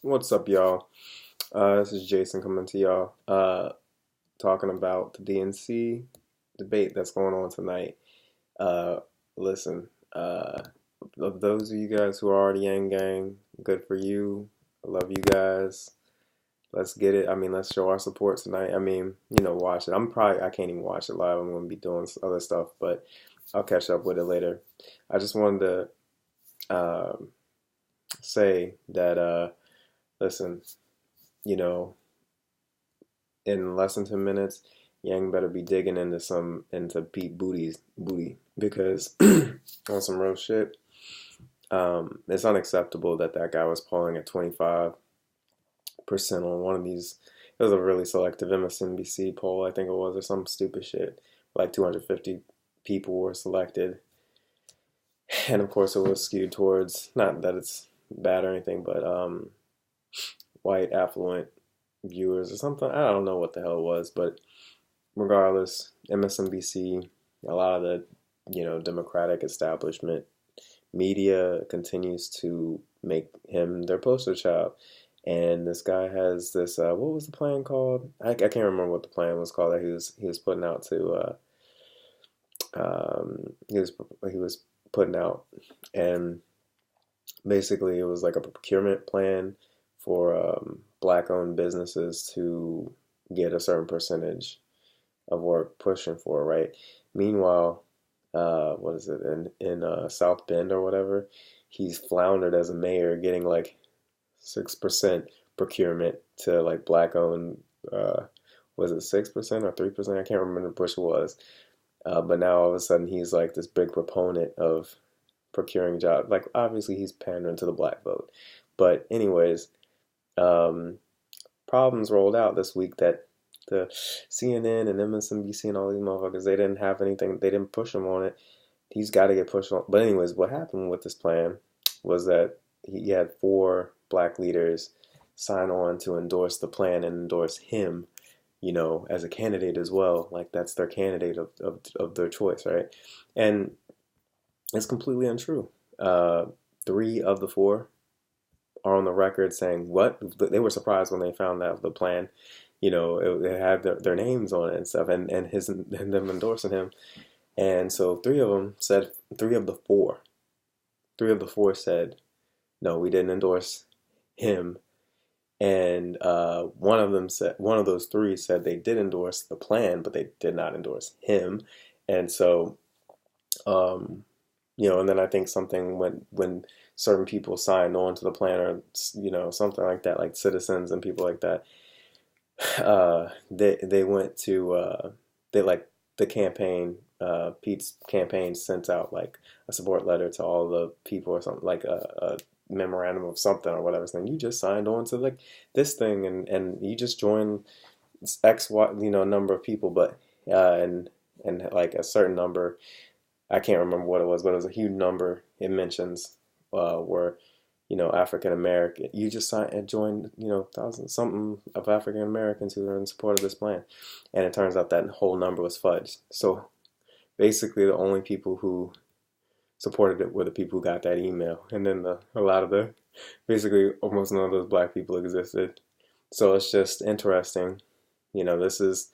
What's up, y'all? This is Jason coming to y'all, talking about the DNC debate that's going on tonight. Uh, listen, of those of you guys who are already Yang Gang, good for you. I love you guys. Let's get it. I mean, let's show our support tonight. I mean, watch it. I can't even watch it live. I'm going to be doing other stuff, but I'll catch up with it later. I just wanted to say that, listen, you know, in less than 10 minutes, Yang better be digging into Pete booty because on some real shit, it's unacceptable that guy was polling at 25% on one of these. It was a really selective MSNBC poll, I think it was, or some stupid shit. Like 250 people were selected, and of course it was skewed towards, not that it's bad or anything, but white affluent viewers or something. I don't know what the hell it was, but regardless, MSNBC, a lot of the Democratic establishment media continues to make him their poster child. And this guy has this what was the plan called? I can't remember what the plan was called that he was putting out to he was putting out, and basically it was like a procurement plan for black-owned businesses to get a certain percentage of work pushing for, right? Meanwhile, what is it, in South Bend or whatever, he's floundered as a mayor, getting like 6% procurement to like black-owned. Was it 6% or 3%? I can't remember which it was. But now all of a sudden he's like this big proponent of procuring jobs. Like obviously he's pandering to the black vote, but anyways, problems rolled out this week that the CNN and MSNBC and all these motherfuckers, they didn't have anything, they didn't push him on it. He's got to get pushed on. But anyways, what happened with this plan was that he had 4 black leaders sign on to endorse the plan and endorse him, as a candidate as well. Like that's their candidate of their choice, right? And it's completely untrue. 3 of the 4 are on the record saying what they were surprised when they found out the plan. It had their names on it and stuff, and them endorsing him. And so 3 of them said, 3 of the 4, 3 of the 4 said, no, we didn't endorse him. And one of them said, one of those 3 said they did endorse the plan, but they did not endorse him. And so, and then I think something when certain people signed on to the plan, or something like that, like citizens and people like that, they went to they like the campaign, Pete's campaign sent out like a support letter to all the people or something, like a memorandum of something or whatever, saying you just signed on to like this thing, and you just joined X Y number of people, but and like a certain number, I can't remember what it was, but it was a huge number. It mentions were African American. You just signed and joined thousand something of African Americans who are in support of this plan, and it turns out that whole number was fudged. So basically, the only people who supported it were the people who got that email, and then a lot of the basically almost none of those black people existed. So it's just interesting. This is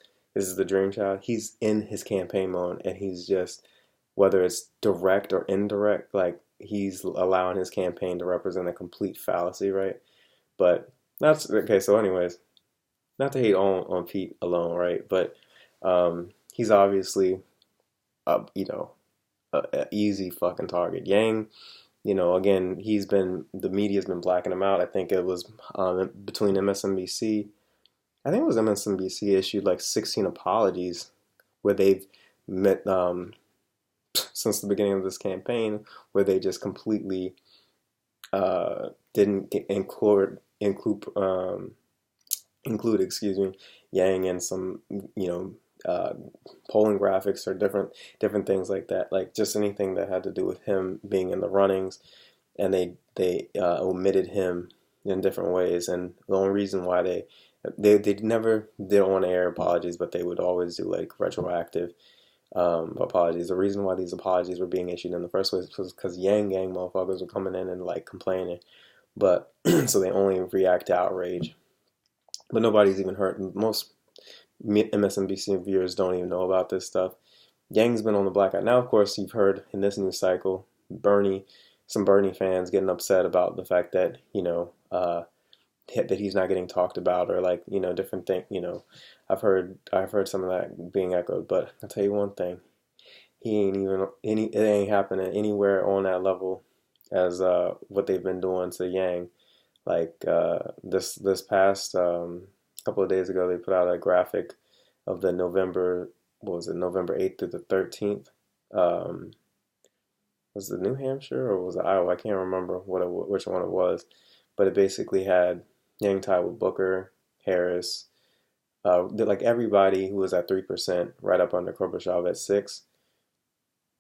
the dream child. He's in his campaign mode, and he's just, whether it's direct or indirect, like he's allowing his campaign to represent a complete fallacy, right? But that's okay. So, anyways, not to hate on Pete alone, right? But he's obviously, a easy fucking target. Yang, again, the media's been blacking him out. I think it was between MSNBC. I think it was MSNBC issued like 16 apologies where they've met since the beginning of this campaign, where they just completely didn't include, excuse me, Yang in some polling graphics or different things like that, like just anything that had to do with him being in the runnings, and they omitted him in different ways. And the only reason why they never didn't want to air apologies, but they would always do like retroactive apologies. The reason why these apologies were being issued in the first place was because Yang Gang motherfuckers were coming in and like complaining. But so they only react to outrage. But nobody's even heard. Most MSNBC viewers don't even know about this stuff. Yang's been on the blackout. Now, of course, you've heard in this news cycle, some Bernie fans getting upset about the fact that, that he's not getting talked about, or like, different thing. I've heard some of that being echoed. But I'll tell you one thing: it ain't happening anywhere on that level as what they've been doing to Yang. Like this past couple of days ago, they put out a graphic of the November, what was it, November 8th through the 13th. Um, was it New Hampshire or was it Iowa? I can't remember which one it was, but it basically had Yang tied with Booker, Harris, like everybody who was at 3%, right up under Gorbachev at 6.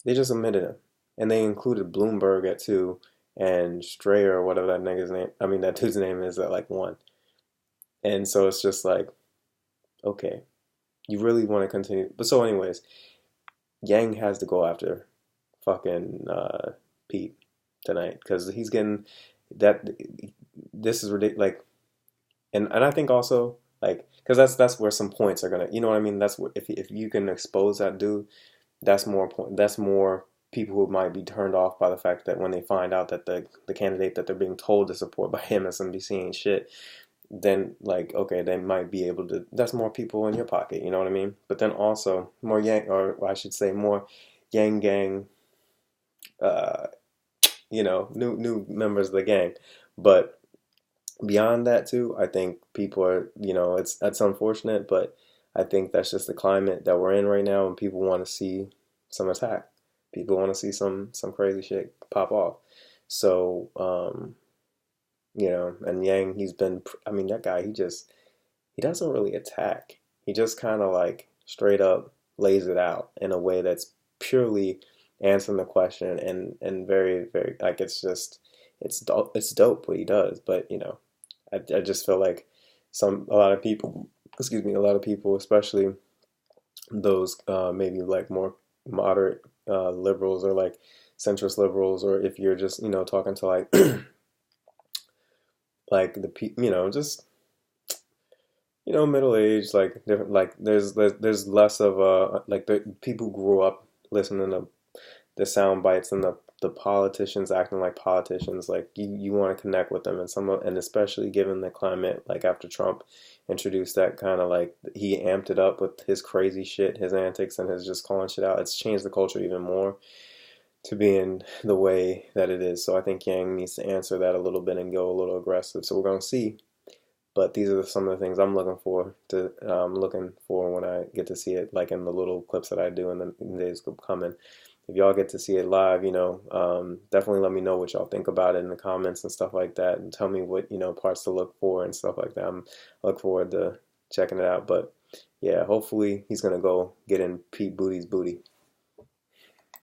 They just omitted him, and they included Bloomberg at 2 and Strayer or whatever that nigga's name. I mean that dude's name is at like 1. And so it's just like, okay, you really want to continue. But so, anyways, Yang has to go after fucking Pete tonight because he's getting that. This is ridiculous. Like, and I think also like because that's where some points are gonna. You know what I mean? That's where if you can expose that dude, that's more point. That's more people who might be turned off by the fact that when they find out that the candidate that they're being told to support by MSNBC ain't shit, then like okay, they might be able to. That's more people in your pocket. You know what I mean? But then also more Yang, or I should say more Yang Gang. Uh, new members of the gang. But beyond that too, I think people are, that's unfortunate, but I think that's just the climate that we're in right now, and people want to see some attack. People want to see some crazy shit pop off. So, and Yang, I mean, that guy, he doesn't really attack. He just kind of like straight up lays it out in a way that's purely answering the question and very, very, like, it's dope what he does. But, I just feel like a lot of people, excuse me, a lot of people, especially those maybe like more moderate liberals or like centrist liberals, or if you're just, talking to like, like the people, just middle age, like different, like there's less of like the people who grew up listening to the sound bites and the politicians acting like politicians. Like you want to connect with them, and especially given the climate, like after Trump introduced that kind of like he amped it up with his crazy shit, his antics, and his just calling shit out. It's changed the culture even more to being the way that it is. So I think Yang needs to answer that a little bit and go a little aggressive. So we're gonna see. But these are some of the things I'm looking for when I get to see it, like in the little clips that I do in the days coming. If y'all get to see it live, definitely let me know what y'all think about it in the comments and stuff like that, and tell me what parts to look for and stuff like that. I look forward to checking it out. But yeah, hopefully he's gonna go get in Pete Booty's booty.